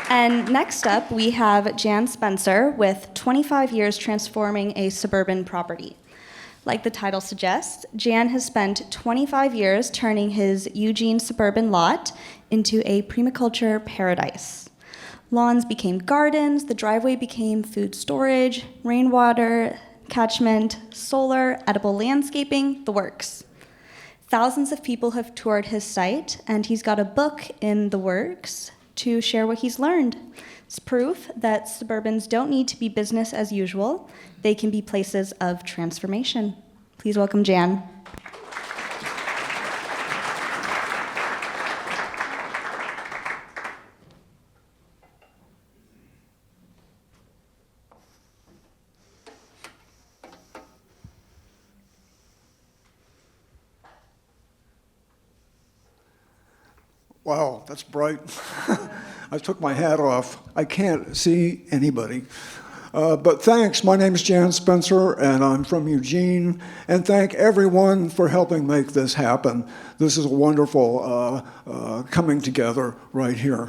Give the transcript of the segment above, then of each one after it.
And next up, we have Jan Spencer with 25 years transforming a suburban property. Like the title suggests, Jan has spent 25 years turning his Eugene suburban lot into a permaculture paradise. Lawns became gardens, the driveway became food storage, rainwater catchment, solar, edible landscaping, the works. Thousands of people have toured his site, and he's got a book in the works to share what he's learned. It's proof that suburbans don't need to be business as usual. They can be places of transformation. Please welcome Jan. Wow, that's bright. I took my hat off. I can't see anybody. But thanks. My name is Jan Spencer, and I'm from Eugene. And thank everyone for helping make this happen. This is a wonderful coming together right here.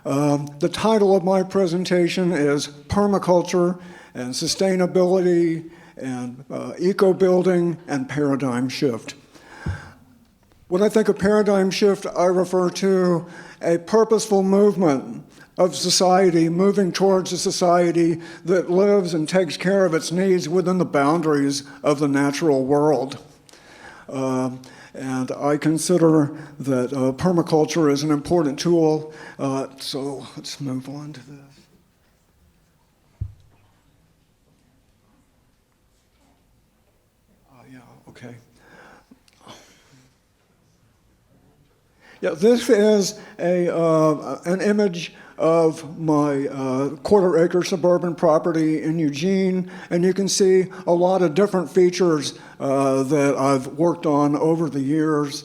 The title of my presentation is Permaculture and Sustainability and Eco-Building and Paradigm Shift. When I think of paradigm shift, I refer to a purposeful movement of society moving towards a society that lives and takes care of its needs within the boundaries of the natural world. And I consider that permaculture is an important tool. So let's move on to this. Yeah, okay. Yeah, this is an image of my quarter-acre suburban property in Eugene, and you can see a lot of different features that I've worked on over the years.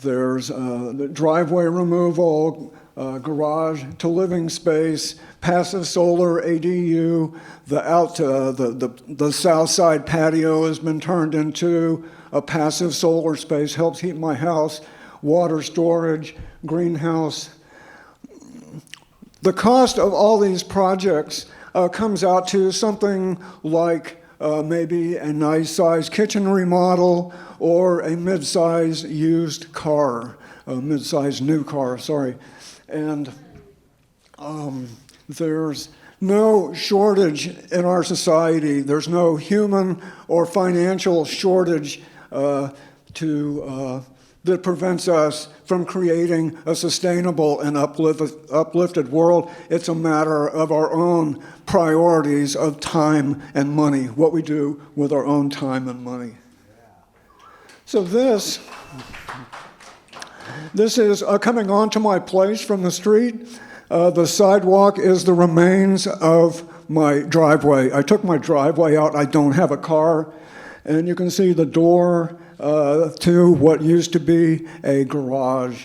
There's the driveway removal, garage to living space, passive solar ADU. The south side patio has been turned into a passive solar space, helps heat my house. Water storage, greenhouse. The cost of all these projects comes out to something like maybe a nice-sized kitchen remodel or a mid-size used car, a mid-size new car, sorry. And there's no shortage in our society. There's no human or financial shortage that prevents us from creating a sustainable and uplifted world. It's a matter of our own priorities of time and money, what we do with our own time and money. So this is coming onto my place from the street. The sidewalk is the remains of my driveway. I took my driveway out. I don't have a car. And you can see the door to what used to be a garage.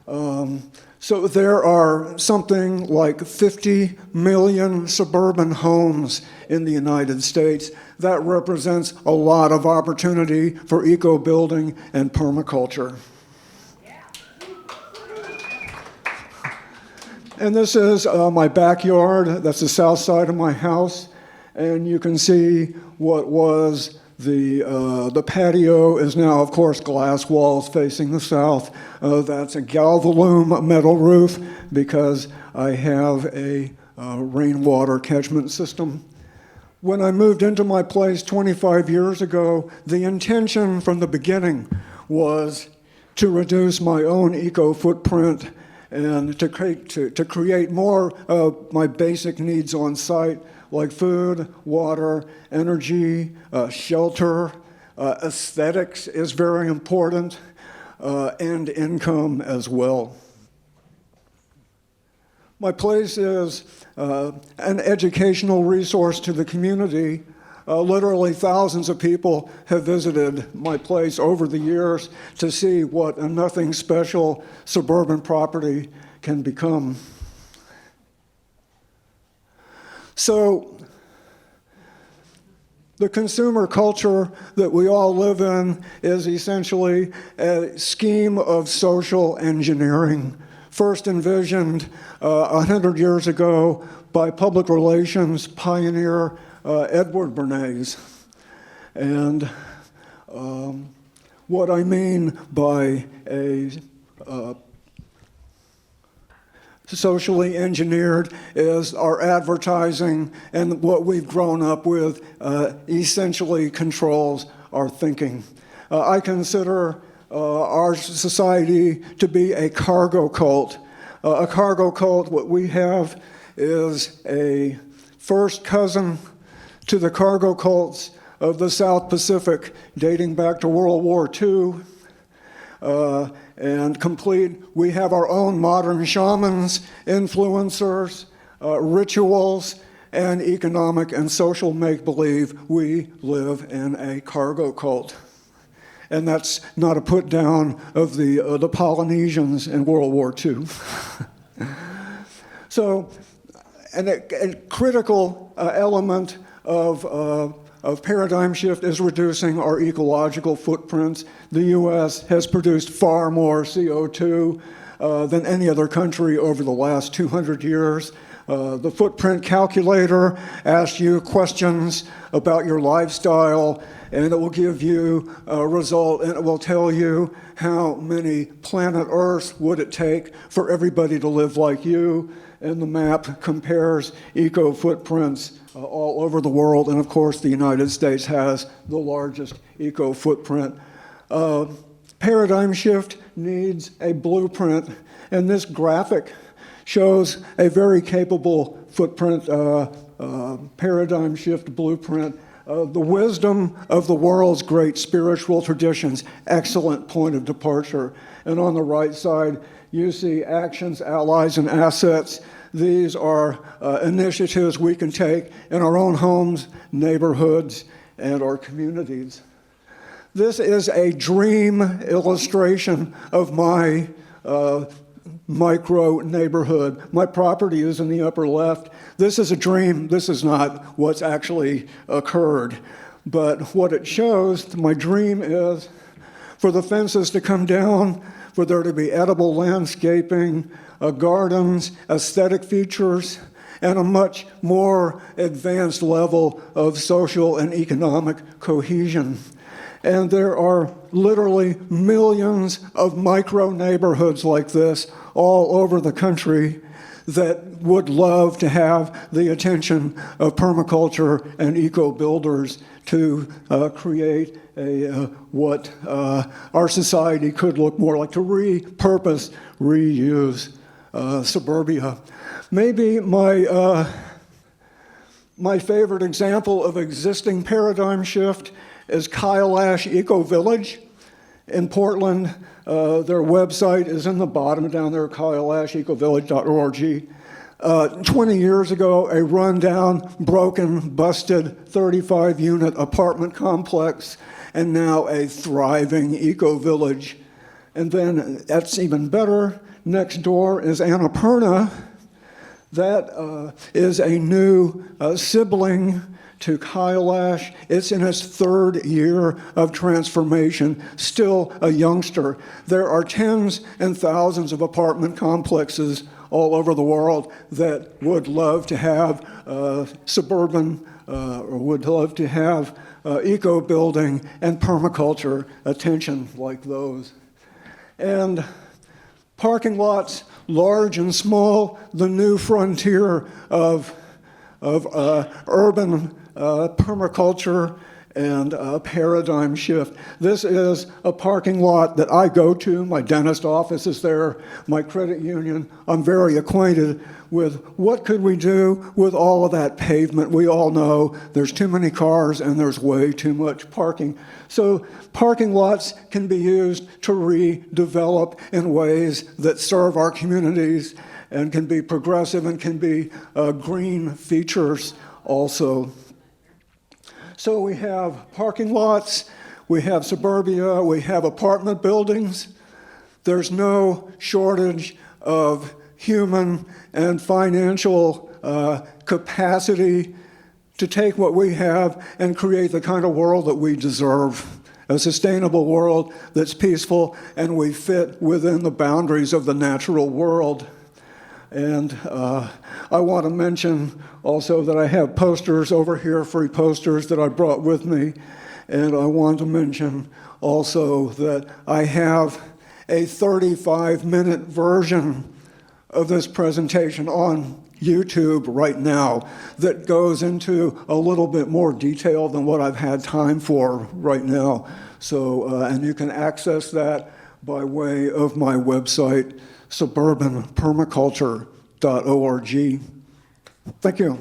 So there are something like 50 million suburban homes in the United States. That represents a lot of opportunity for eco-building and permaculture. And this is my backyard. That's the south side of my house. And you can see what was the patio is now, of course, glass walls facing the south. That's a galvalume metal roof because I have a rainwater catchment system. When I moved into my place 25 years ago, the intention from the beginning was to reduce my own eco-footprint and to create more of my basic needs on site, like food, water, energy, shelter. Aesthetics is very important, and income as well. My place is an educational resource to the community. Literally thousands of people have visited my place over the years to see what a nothing special suburban property can become. So The consumer culture that we all live in is essentially a scheme of social engineering, first envisioned 100 years ago by public relations pioneer Edward Bernays. And what I mean by a socially engineered is our advertising, and what we've grown up with essentially controls our thinking. I consider our society to be a cargo cult. A cargo cult, what we have is a first cousin to the cargo cults of the South Pacific, dating back to World War II. And complete, we have our own modern shamans, influencers, rituals, and economic and social make-believe. We live in a cargo cult. And that's not a put down of the Polynesians in World War II. So, a critical element of paradigm shift is reducing our ecological footprints. The U.S. has produced far more CO2 than any other country over the last 200 years. The footprint calculator asks you questions about your lifestyle, and it will give you a result, and it will tell you how many planet Earths would it take for everybody to live like you. And the map compares eco footprints all over the world, and of course the United States has the largest eco footprint. Paradigm shift needs a blueprint, and this graphic shows a very capable footprint, paradigm shift blueprint. The wisdom of the world's great spiritual traditions, excellent point of departure. And on the right side, you see actions, allies, and assets. These are initiatives we can take in our own homes, neighborhoods, and our communities. This is a dream illustration of my micro neighborhood. My property is in the upper left. This is a dream. This is not what's actually occurred. But what it shows, my dream is for the fences to come down, for there to be edible landscaping, gardens, aesthetic features, and a much more advanced level of social and economic cohesion. And there are literally millions of micro neighborhoods like this all over the country that would love to have the attention of permaculture and eco-builders to create what our society could look more like, to repurpose, reuse suburbia. Maybe my favorite example of existing paradigm shift is Kailash Eco Village in Portland. Their website is in the bottom down there, kailasheecovillage.org. 20 years ago, a rundown, broken, busted 35-unit apartment complex, and now a thriving eco-village. And then that's even better. Next door is Annapurna. That is a new sibling to Kailash. It's in its third year of transformation, still a youngster. There are tens and thousands of apartment complexes all over the world that would love to have suburban, or would love to have eco-building and permaculture attention like those. And parking lots, large and small, the new frontier of urban permaculture and paradigm shift. This is a parking lot that I go to. My dentist office is there, my credit union. I'm very acquainted with what could we do with all of that pavement. We all know there's too many cars and there's way too much parking. So parking lots can be used to redevelop in ways that serve our communities and can be progressive and can be green features also. So we have parking lots, we have suburbia, we have apartment buildings. There's no shortage of human and financial capacity to take what we have and create the kind of world that we deserve. A sustainable world that's peaceful and we fit within the boundaries of the natural world. And I want to mention also that I have posters over here, free posters that I brought with me. And I want to mention also that I have a 35-minute version of this presentation on YouTube right now that goes into a little bit more detail than what I've had time for right now. So, and you can access that by way of my website, suburbanpermaculture.org. Thank you.